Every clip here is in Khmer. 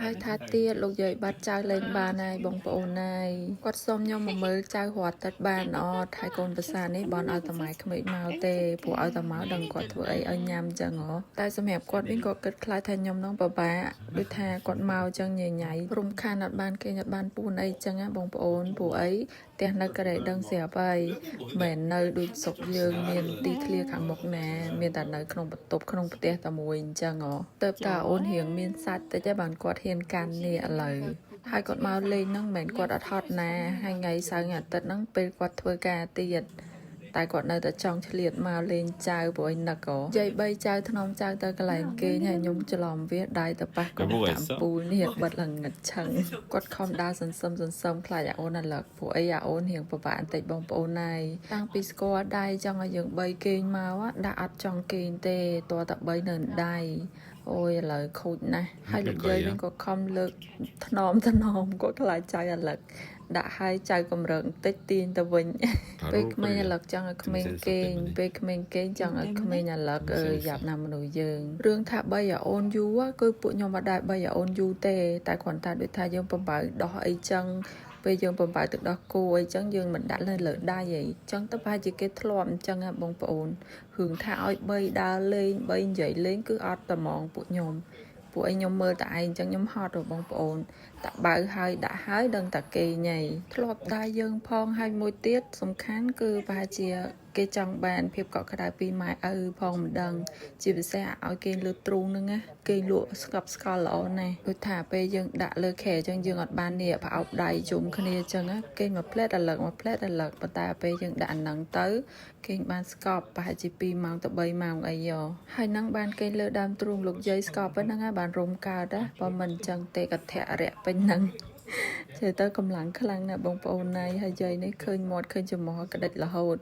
ហើយថាទៀតលោកយាយបាត់ចៅលេងបានហើយបងប្អូនហើយគាត់សុំខ្ញុំមកមើលចៅរត់ទឹកបានអត់ហើយកូនប្រសានេះបនឲ្យតាម៉ែក្មេកមកទេព្រោះឲ្យតាម៉ៅដឹងគាត់ធ្វើអីឲ្យញ៉ាំចឹងហ៎តែសម្រាប់គាត់វិញក៏គិតខ្លាចថាខ្ញុំនឹងពិបាកដូចថាគាត់មកចឹងញ៉ៃរំខានអត់បានគេអត់បានពូនអីចឹងណាបងប្អូនព្រោះអីផ្ទះនៅក៏ได้ដឹងស្រាប់ហើយមិននៅដូចសុកយើងមានទីធ្លាខាងមុខណាមានតែនៅក្នុងបន្ទប់ក្នុងផ្ទះតែមួយអញ្ចឹងហ៎ទៅតាអូនរៀងមានសាច់តិចតែបានគាត់ហ៊ានកាន់នេះឥឡូវហើយគាត់មកលេងហ្នឹងមិនមែនគាត់អត់ហត់ណាហើយថ្ងៃសៅរ៍អាទិត្យហ្នឹងពេលគាត់ធ្វើការទៀតតែគាត់នៅតែចង់ឆ្លៀតមកលេងចៅព្រោះឯនឹកយាយបីចៅធ្នមចៅទៅកន្លែងគេងហើយខ្ញុំច្រឡំវាដៃទៅប៉ះគាត់តាមពូលនេះបិទល្ងិតឆឹងគាត់ខំដើរសន្សឹមខ្លាចអាអូនអាឡឹកព្រោះអីអាអូនរៀងពិបាកបន្តិចបងប្អូនណាយតាំងពីស្គាល់ដៃចង់ឲ្យយើងបីគេងមកដាក់អត់ចង់គេងទេតើតែបីនៅដៃអូយឥឡូវខូចណាស់ហើយលោកយាយវិញក៏ខំលើកថ្នមគាត់ខ្លាចចៅអាឡឹកដាក់ឲ្យចៅកម្រើកបន្តិចទាញទៅវិញពេលក្មេងអាឡឹកចង់ឲ្យក្មេងគេងពេលក្មេងគេងចង់ឲ្យក្មេងអាឡឹកយ៉ាប់ណាមនុស្សយើងរឿងថាបីអាអូនយូរគឺពួកខ្ញុំអត់ដែរបីអាអូនយូរទេតែគ្រាន់តែដូចថាយើងបំបើដោះអីចឹងពេលយើងបំបើទឹកដោះគោអីចឹងយើងមិនដាក់លើដៃអីចឹងទៅប្រហែលជាគេធ្លាប់អញ្ចឹងហ่ะបងប្អូនរឿងថាឲ្យបីដើរលេងបីនិយាយលេងគឺអត់តែហ្មងពួកខ្ញុំពួកឯងខ្ញុំមើលតែឯងចឹងខ្ញុំហត់បងប្អូនតាបើហើយដាក់ហើយដឹងតែគេញ៉ៃធ្លាប់ដែរយើងផងហើយមួយទៀតសំខាន់គឺប្រហែលជាគេចង់បានភាពកក់ក្ដៅពីម៉ែឪផងមិនដឹងជាពិសេសឲ្យគេលើទ្រូងហ្នឹងណាគេលក់ស្កប់ស្កល់ល្អណាស់ដូចថាពេលយើងដាក់លើខែចឹងយើងអត់បាននេះប្រអប់ដៃជុំគ្នាចឹងណាគេមកផ្លែតអាឡឹកប៉ុន្តែពេលយើងដាក់អាហ្នឹងទៅគេបានស្កប់ប្រហែលជា2ម៉ោងទៅ3ម៉ោងអីហើយហ្នឹងបានគេលើដើមទ្រូងលោកយាយស្កប់ហ្នឹងណាបានរុំកើតណាបើមិនចឹងទេកធៈរៈពេញហ្នឹងចេះទៅកម្លាំងខ្លាំងណាស់បងប្អូនណាយហើយយាយនេះឃើញមាត់ឃើញច្រមុះក្តិចរហូត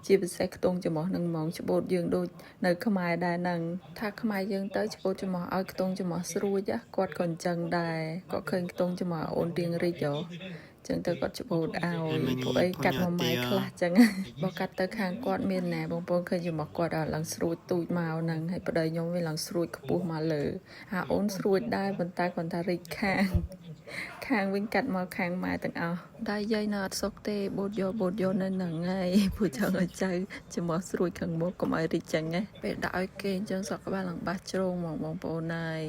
ជាពិសេសខ្ទង់ច្រមុះនឹងហ្មងច្បូតយើងដូចនៅខ្មែរដែរហ្នឹងថាខ្មែរយើងទៅច្បូតច្រមុះឲ្យខ្ទង់ច្រមុះស្រួចគាត់ក៏អញ្ចឹងដែរគាត់ឃើញខ្ទង់ច្រមុះអូនរៀងរីកចឹងទៅគាត់ច្បូតឲ្យពួកអីកាត់មួយម៉ែខ្លះចឹងបើកាត់ទៅខាងគាត់មានណាបងប្អូនឃើញច្រមុះគាត់ដល់ឡើងស្រួចទូចមកហ្នឹងហើយប្តីខ្ញុំវាឡើងស្រួចខ្ពស់មកលើអាអូនស្រួចដែរប៉ុន្តែគាត់ថារីកខាងវិញកាត់មកខាងម៉ែទាំងអស់តែយាយនៅអត់សុខទេបូតយកនៅហ្នឹងហើយព្រោះចង់ឲ្យចៅច្រមុះស្រួចខាងមុខកុំឲ្យរីកចាញ់ណាពេលដាក់ឲ្យគេអញ្ចឹងសក់ក្បាលឡើងបាសជ្រងមកបងប្អូនហើយ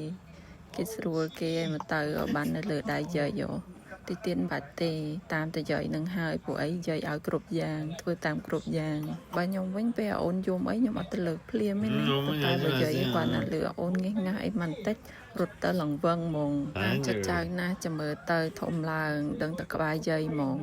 គេស្រួលគេឲ្យមកទៅបាននៅលើដៃយាយទីទៀនបាច់ទេតាមតែយាយនឹងហើយពួកអីយាយឲ្យគ្រប់យ៉ាងធ្វើតាមគ្រប់យ៉ាងបើខ្ញុំវិញពេលអូនយំអីខ្ញុំអត់ទៅលើកភ្លាមទេណាតែបើយាយគាត់ណាលើអូនងាស់ងាស់អីមិនតិចរត់ទៅឡងវឹងហ្មងតាមចិត្តចៅណាចាំមើលទៅធំឡើងដឹងតែក្បាលយាយហ្មង